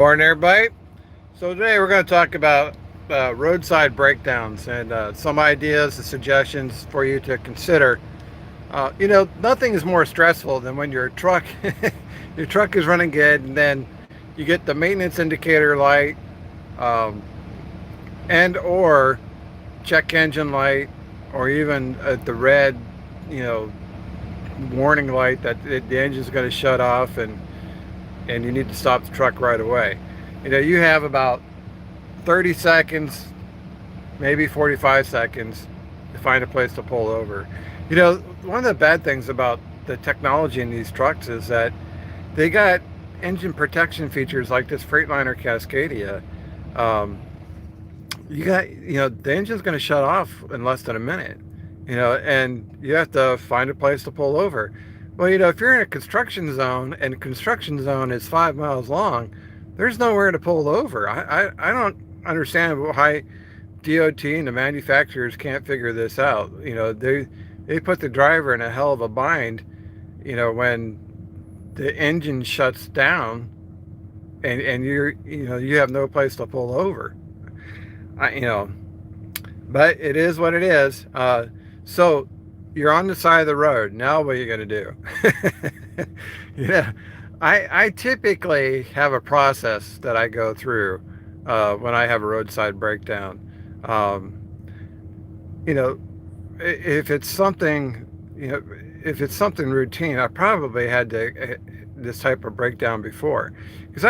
Morning, everybody. So today we're going to talk about roadside breakdowns and some ideas and suggestions for you to consider. Nothing is more stressful than when your truck your truck is running good, and then you get the maintenance indicator light um, and or check engine light, or even the red, you know, warning light that the engine's going to shut off, and you need to stop the truck right away. You have about 30 seconds, maybe 45 seconds to find a place to pull over. One of the bad things about the technology in these trucks is that they got engine protection features like this Freightliner Cascadia. Um, the engine's going to shut off in less than a minute, and you have to find a place to pull over. Well, if you're in a construction zone and the construction zone is 5 miles long, there's nowhere to pull over. I don't understand why DOT and the manufacturers can't figure this out. They put the driver in a hell of a bind, when the engine shuts down and you have no place to pull over. I, you know, but it is what it is. So you're on the side of the road. Now what are you going to do? yeah, I typically have a process that I go through when I have a roadside breakdown. Um, you know, if it's something, if it's something routine, I probably had this type of breakdown before, because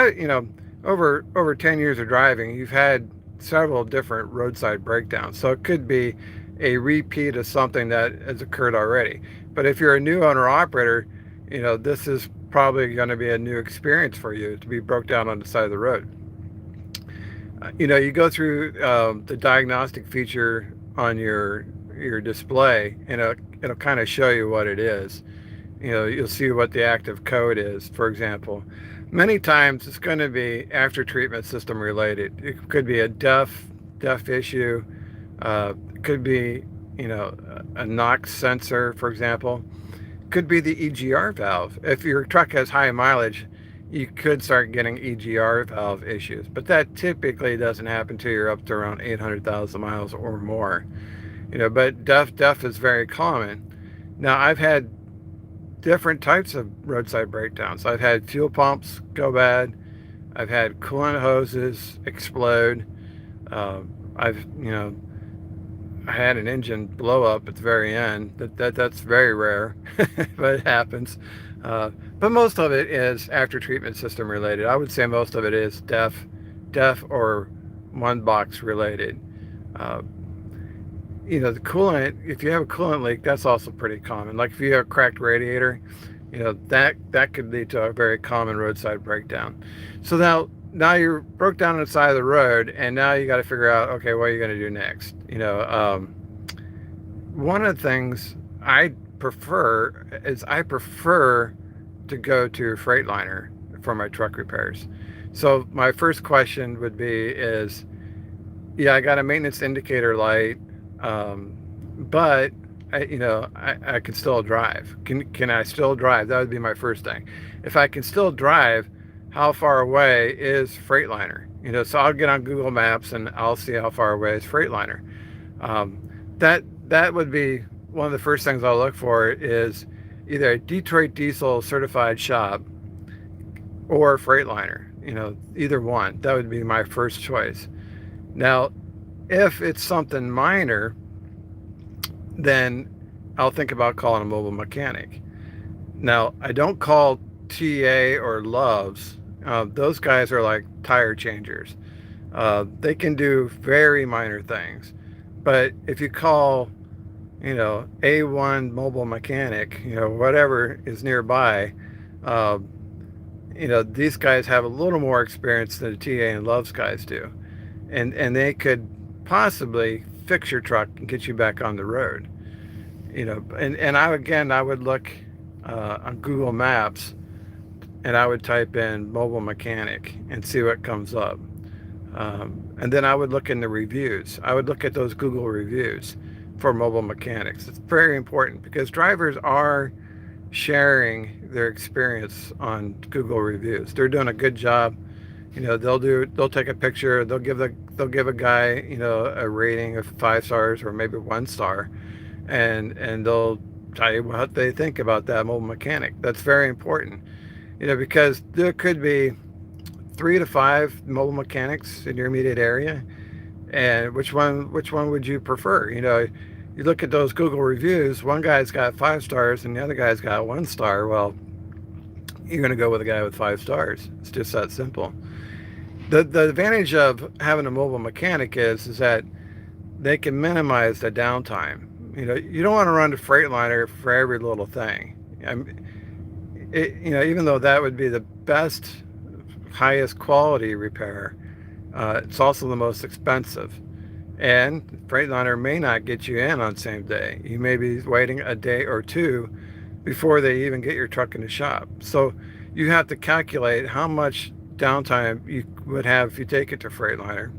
over 10 years of driving, you've had several different roadside breakdowns. So it could be a repeat of something that has occurred already. But if you're a new owner operator, this is probably going to be a new experience for you to be broke down on the side of the road. You go through the diagnostic feature on your display, and it'll kind of show you what it is. You'll see what the active code is, for example. Many times it's going to be after treatment system related. It could be a DEF issue. It could be, a NOx sensor, for example. Could be the EGR valve. If your truck has high mileage, you could start getting EGR valve issues, but that typically doesn't happen till you're up to around 800,000 miles or more. But DEF is very common. Now, I've had different types of roadside breakdowns. I've had fuel pumps go bad. I've had coolant hoses explode. I've, I had an engine blow up at the very end. That's very rare, but it happens. But most of it is after treatment system related. I would say most of it is DEF or one box related. Uh, the coolant, if you have a coolant leak, that's also pretty common. Like if you have a cracked radiator, that could lead to a very common roadside breakdown. So now you're broke down on the side of the road, and now you got to figure out, okay, what are you going to do next? One of the things I prefer to go to Freightliner for my truck repairs. So my first question would be is, yeah, I got a maintenance indicator light, but I can still drive. Can I still drive? That would be my first thing. If I can still drive, how far away is Freightliner? So I'll get on Google Maps and I'll see how far away is Freightliner. Um, that would be one of the first things I'll look for, is either a Detroit Diesel certified shop or Freightliner. Either one. That would be my first choice. Now, if it's something minor, then I'll think about calling a mobile mechanic. Now, I don't call TA or Loves. Those guys are like tire changers. They can do very minor things. But if you call, A1 mobile mechanic, whatever is nearby, uh, these guys have a little more experience than the TA and Loves guys do. And they could possibly fix your truck and get you back on the road. And I would look on Google Maps, and I would type in mobile mechanic and see what comes up. And then I would look in the reviews. I would look at those Google reviews for mobile mechanics. It's very important because drivers are sharing their experience on Google reviews. They're doing a good job, They'll take a picture, they'll give a guy, a rating of 5 stars or maybe 1 star, and they'll tell you what they think about that mobile mechanic. That's very important, because there could be 3 to 5 mobile mechanics in your immediate area, and which one would you prefer? You look at those Google reviews. One guy's got 5 stars, and the other guy's got 1 star. Well, you're going to go with the guy with 5 stars. It's just that simple. The advantage of having a mobile mechanic is that they can minimize the downtime. You don't want to run the Freightliner for every little thing. Even though that would be the best, highest quality repair, it's also the most expensive. And Freightliner may not get you in on same day. You may be waiting a day or two before they even get your truck in the shop. So you have to calculate how much downtime you would have if you take it to Freightliner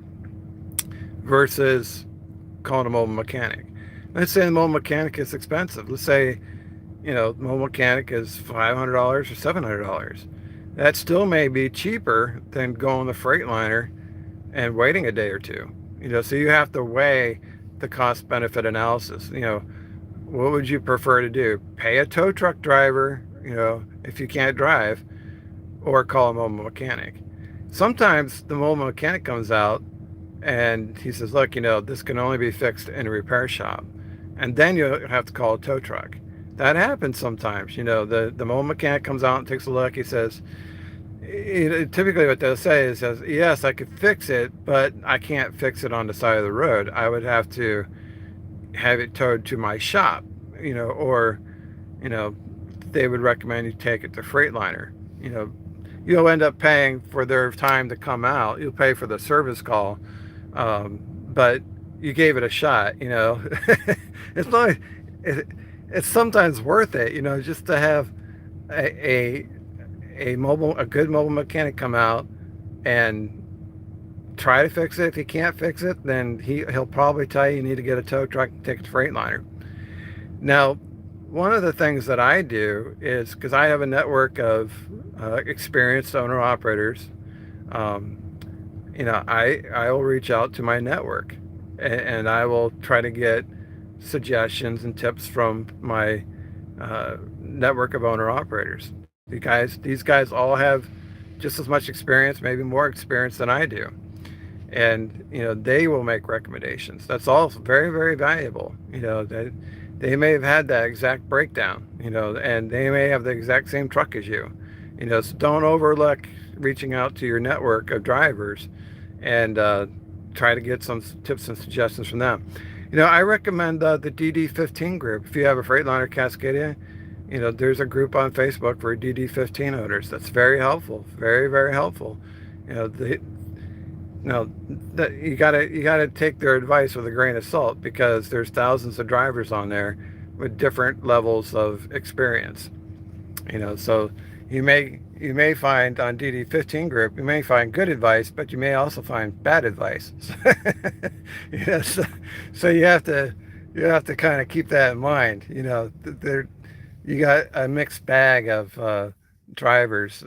versus calling a mobile mechanic. Let's say the mobile mechanic is expensive. Let's say, mobile mechanic is $500 or $700. That still may be cheaper than going the Freightliner and waiting a day or two. So you have to weigh the cost benefit analysis. What would you prefer to do? Pay a tow truck driver, if you can't drive, or call a mobile mechanic. Sometimes the mobile mechanic comes out and he says, look, this can only be fixed in a repair shop. And then you have to call a tow truck. That happens sometimes. The mobile mechanic comes out and takes a look. He says, typically what they'll say is, yes, I could fix it, but I can't fix it on the side of the road. I would have to have it towed to my shop, or, you know, they would recommend you take it to Freightliner. You'll end up paying for their time to come out. You'll pay for the service call, but you gave it a shot. It's not. It's sometimes worth it. Just to have a a good mobile mechanic come out and try to fix it. If he can't fix it, then he'll probably tell you need to get a tow truck and take it to Freightliner. Now, one of the things that I do is, because I have a network of experienced owner operators, um, I will reach out to my network, and I will try to get suggestions and tips from my network of owner operators. These guys all have just as much experience, maybe more experience than I do, and they will make recommendations. That's all very, very valuable. They may have had that exact breakdown, and they may have the exact same truck as you. So don't overlook reaching out to your network of drivers and try to get some tips and suggestions from them. I recommend the DD15 group. If you have a Freightliner Cascadia, there's a group on Facebook for DD15 owners. That's very helpful, very, very helpful. The that you gotta take their advice with a grain of salt, because there's thousands of drivers on there with different levels of experience. So you may find on DD15 group, you may find good advice, but you may also find bad advice. So you have to kind of keep that in mind. There you got a mixed bag of drivers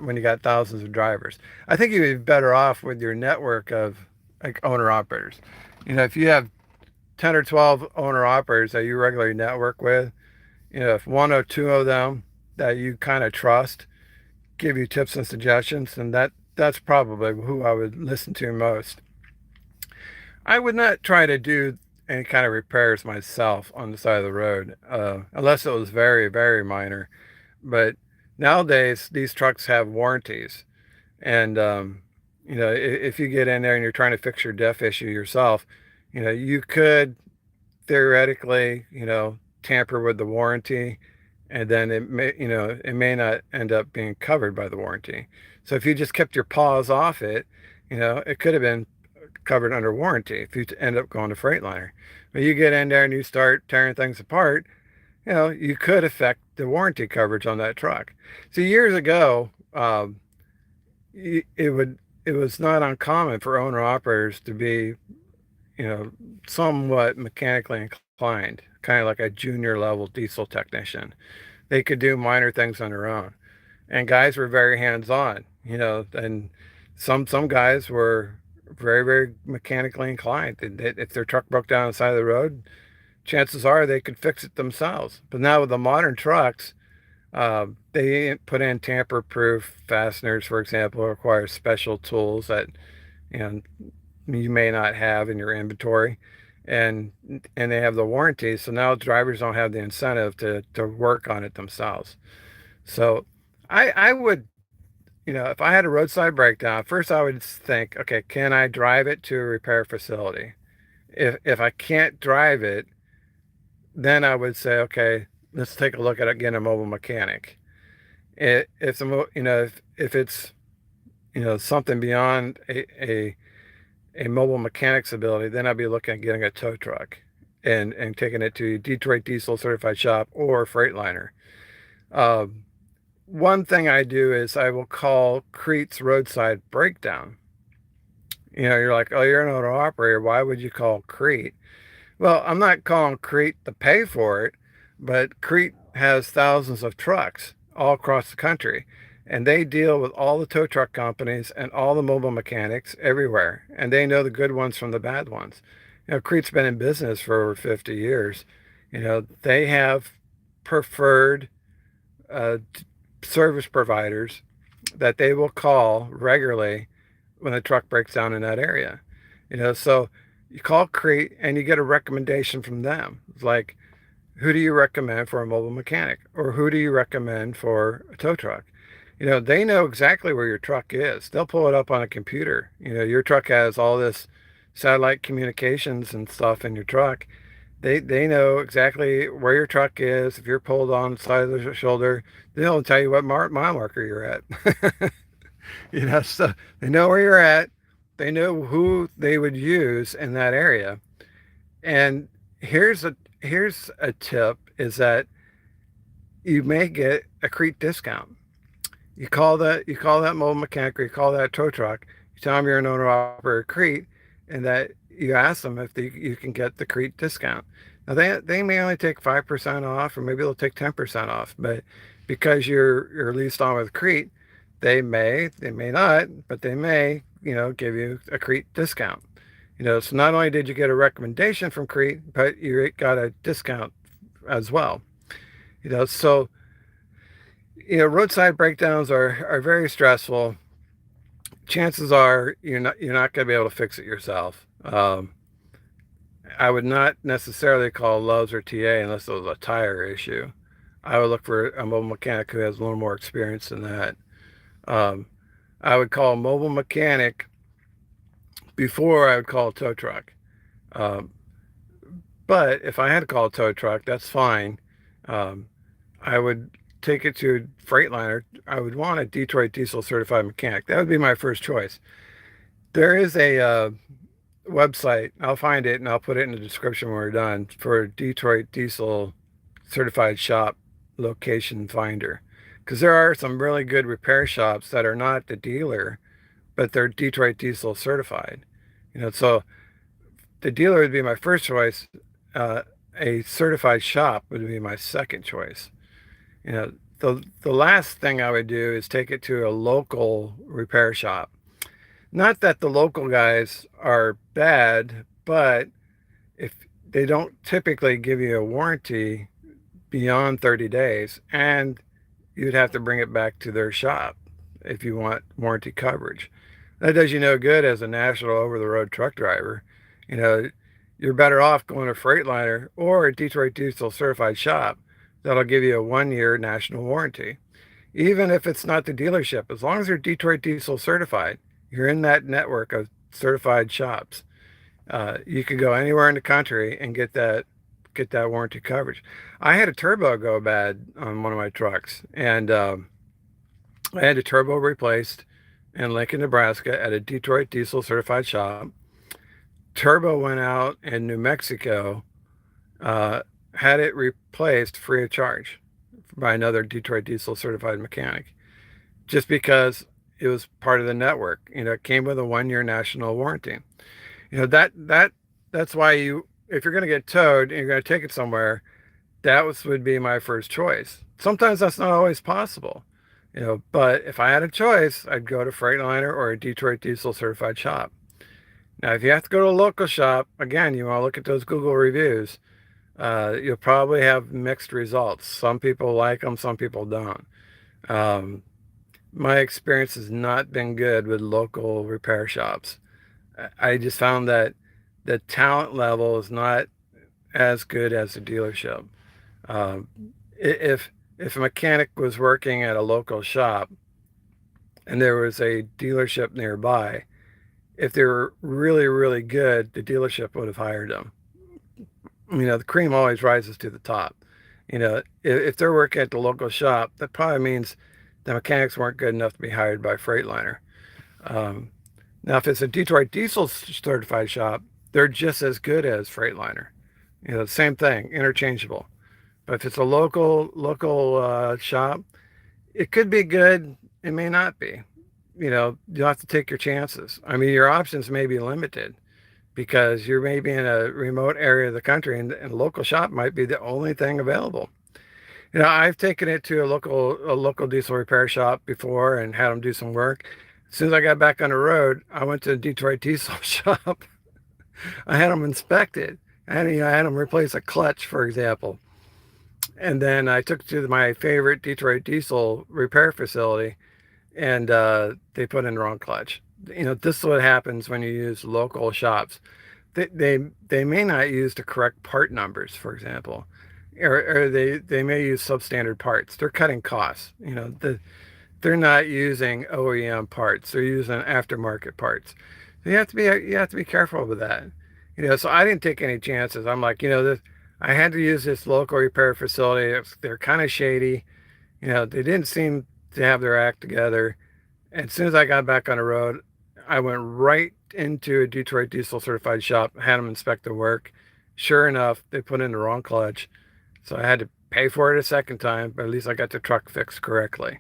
when you got thousands of drivers. I think you'd be better off with your network of like owner operators. If you have 10 or 12 owner operators that you regularly network with, if one or two of them that you kind of trust give you tips and suggestions, and that's probably who I would listen to most. I would not try to do any kind of repairs myself on the side of the road, unless it was very, very minor. But nowadays, these trucks have warranties. And, if you get in there and you're trying to fix your diff issue yourself, you could theoretically, tamper with the warranty, and then it may not end up being covered by the warranty. So if you just kept your paws off it, it could have been covered under warranty if you end up going to Freightliner. But you get in there and you start tearing things apart, you could affect the warranty coverage on that truck. So years ago, it was not uncommon for owner operators to be, somewhat mechanically inclined, kind of like a junior level diesel technician. They could do minor things on their own, and guys were very hands on. And some guys were very mechanically inclined. If their truck broke down on the side of the road, chances are they could fix it themselves. But now with the modern trucks, they put in tamper-proof fasteners, for example, require special tools that you know you may not have in your inventory, and and they have the warranty. So now drivers don't have the incentive to work on it themselves. So I would, if I had a roadside breakdown, first I would think, okay, can I drive it to a repair facility? If I can't drive it, then I would say, okay, let's take a look at getting a mobile mechanic. If the if it's something beyond a mobile mechanic's ability, then I'd be looking at getting a tow truck and taking it to Detroit Diesel certified shop or Freightliner. Uh, One thing I do is I will call Crete's roadside breakdown. You're like, oh, you're an owner operator. Why would you call Crete? Well, I'm not calling Crete to pay for it, but Crete has thousands of trucks all across the country, and they deal with all the tow truck companies and all the mobile mechanics everywhere, and they know the good ones from the bad ones. Crete's been in business for over 50 years. They have preferred uh, service providers that they will call regularly when a truck breaks down in that area. So you call Crete and you get a recommendation from them. It's like, who do you recommend for a mobile mechanic? Or who do you recommend for a tow truck? They know exactly where your truck is. They'll pull it up on a computer. Your truck has all this satellite communications and stuff in your truck. They know exactly where your truck is. If you're pulled on the side of the shoulder, they'll tell you what mile marker you're at. So they know where you're at. They know who they would use in that area. And here's a tip is that you may get a Crete discount. You call that mobile mechanic or you call that tow truck. You tell them you're an owner operator of Crete, and that you ask them if you can get the Crete discount. Now they may only take 5% off, or maybe they'll take 10% off, but because you're leased on with Crete, they may not, but they may give you a Crete discount. So not only did you get a recommendation from Crete, but you got a discount as well. So roadside breakdowns are very stressful. Chances are you're not going to be able to fix it yourself. I would not necessarily call Lowe's or TA unless it was a tire issue. I would look for a mobile mechanic who has a little more experience than that. Um, I would call a mobile mechanic before I would call a tow truck. Um, but if I had to call a tow truck, that's fine. Um, I would take it to Freightliner. I would want a Detroit Diesel certified mechanic. That would be my first choice. There is a website. I'll find it and I'll put it in the description when we're done for Detroit Diesel certified shop location finder. Because there are some really good repair shops that are not the dealer, but they're Detroit Diesel certified. So the dealer would be my first choice. Uh, a certified shop would be my second choice. The last thing I would do is take it to a local repair shop. Not that the local guys are bad, but if they don't typically give you a warranty beyond 30 days, and you'd have to bring it back to their shop if you want warranty coverage. That does you no good as a national over-the-road truck driver. You know, you're better off going to Freightliner or a Detroit Diesel certified shop that'll give you a 1-year national warranty. Even if it's not the dealership, as long as they're Detroit Diesel certified, you're in that network of certified shops. You could go anywhere in the country and get that warranty coverage. I had a turbo go bad on one of my trucks, and I had the turbo replaced in Lincoln, Nebraska at a Detroit Diesel certified shop. Turbo went out in New Mexico, had it replaced free of charge by another Detroit Diesel certified mechanic, just because it was part of the network. It came with a 1-year national warranty. That's why if you're going to get towed and you're going to take it somewhere, would be my first choice. Sometimes that's not always possible. But if I had a choice, I'd go to Freightliner or a Detroit Diesel certified shop. Now, if you have to go to a local shop, again, you want to look at those Google reviews. You'll probably have mixed results. Some people like them, some people don't. Um, my experience has not been good with local repair shops. I just found that the talent level is not as good as a dealership. Um, if if a mechanic was working at a local shop and there was a dealership nearby, if they were really, really good, the dealership would have hired them. The cream always rises to the top. If they're working at the local shop, that probably means the mechanics weren't good enough to be hired by Freightliner. Um, Now, if it's a Detroit Diesel certified shop, they're just as good as Freightliner. Same thing, interchangeable. But if it's a local shop, it could be good. It may not be. You'll have to take your chances. I mean, your options may be limited because you're maybe in a remote area of the country and a local shop might be the only thing available. I've taken it to a local diesel repair shop before and had them do some work. As soon as I got back on the road, I went to a Detroit diesel shop. I had them inspected. I had them replace a clutch, for example. And then I took it to my favorite Detroit diesel repair facility, and they put in the wrong clutch. This is what happens when you use local shops. They may not use the correct part numbers, for example, or they may use substandard parts. They're cutting costs. They're not using OEM parts. They're using aftermarket parts. So you have to be careful with that. So I didn't take any chances. I'm like, I had to use this local repair facility. They're kind of shady. They didn't seem to have their act together. And as soon as I got back on the road, I went right into a Detroit diesel certified shop, had them inspect the work. Sure enough, they put in the wrong clutch. So I had to pay for it a second time, but at least I got the truck fixed correctly.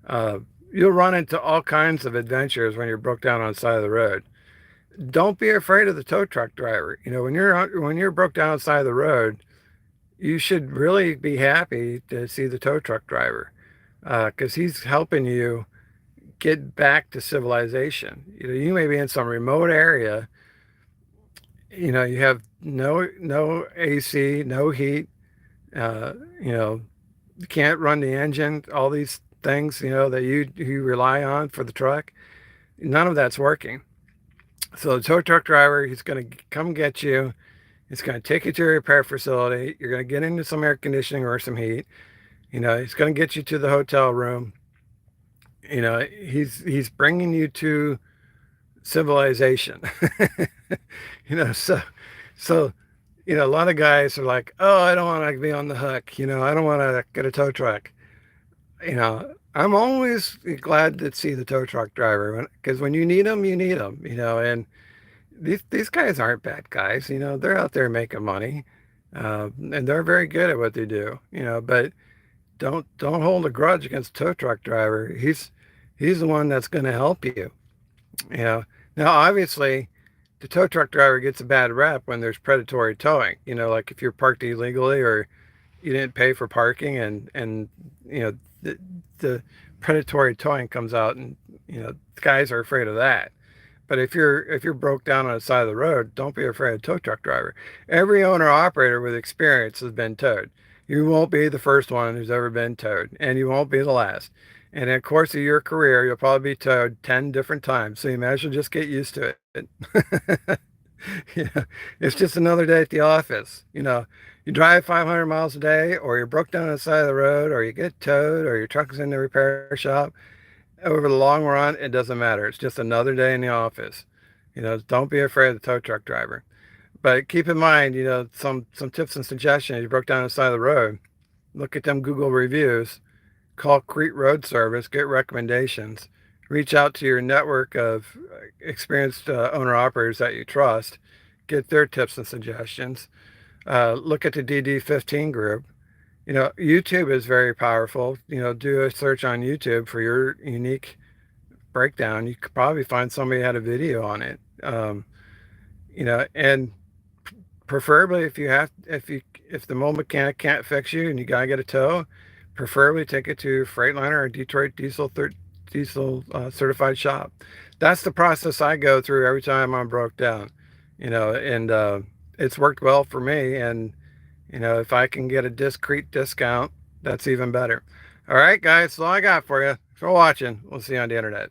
Uh, you'll run into all kinds of adventures when you're broke down on the side of the road. Don't be afraid of the tow truck driver. When you're broke down on the side of the road, you should really be happy to see the tow truck driver because he's helping you get back to civilization. You may be in some remote area. You have no AC, no heat. Uh, you know, you can't run the engine. All these things that you rely on for the truck. None of that's working. So the tow truck driver, he's going to come get you. He's going to take you to a repair facility. You're going to get into some air conditioning or some heat. He's going to get you to the hotel room. He's bringing you to civilization. So a lot of guys are like, oh, I don't want to be on the hook. I don't want to get a tow truck. I'm always glad to see the tow truck driver because when you need them, you need them. And these guys aren't bad guys. They're out there making money, and they're very good at what they do. But don't hold a grudge against the tow truck driver. He's the one that's going to help you. You know. Now, obviously, the tow truck driver gets a bad rep when there's predatory towing. Like if you're parked illegally or you didn't pay for parking, and the predatory towing comes out, and guys are afraid of that. But if you're broke down on the side of the road, don't be afraid of tow truck driver. Every owner operator with experience has been towed. You won't be the first one who's ever been towed, and you won't be the last. And in the course of your career, you'll probably be towed 10 different times. So you might as well just get used to it. It's just another day at the office. You drive 500 miles a day, or you're broke down on the side of the road, or you get towed, or your truck is in the repair shop. Over the long run, it doesn't matter. It's just another day in the office. Don't be afraid of the tow truck driver. But keep in mind, some tips and suggestions. You broke down the side of the road. Look at them Google reviews. Call Crete Road Service. Get recommendations. Reach out to your network of experienced owner operators that you trust. Get their tips and suggestions. Look at the DD15 group. YouTube is very powerful. Do a search on YouTube for your unique breakdown. You could probably find somebody had a video on it. And preferably if the mobile mechanic can't fix you and you gotta get a tow, Preferably take it to Freightliner or Detroit Diesel certified shop. That's the process I go through every time I'm broke down, and it's worked well for me. And if I can get a discrete discount, that's even better. All right, guys, that's all I got for you. Thanks for watching. We'll see you on the internet.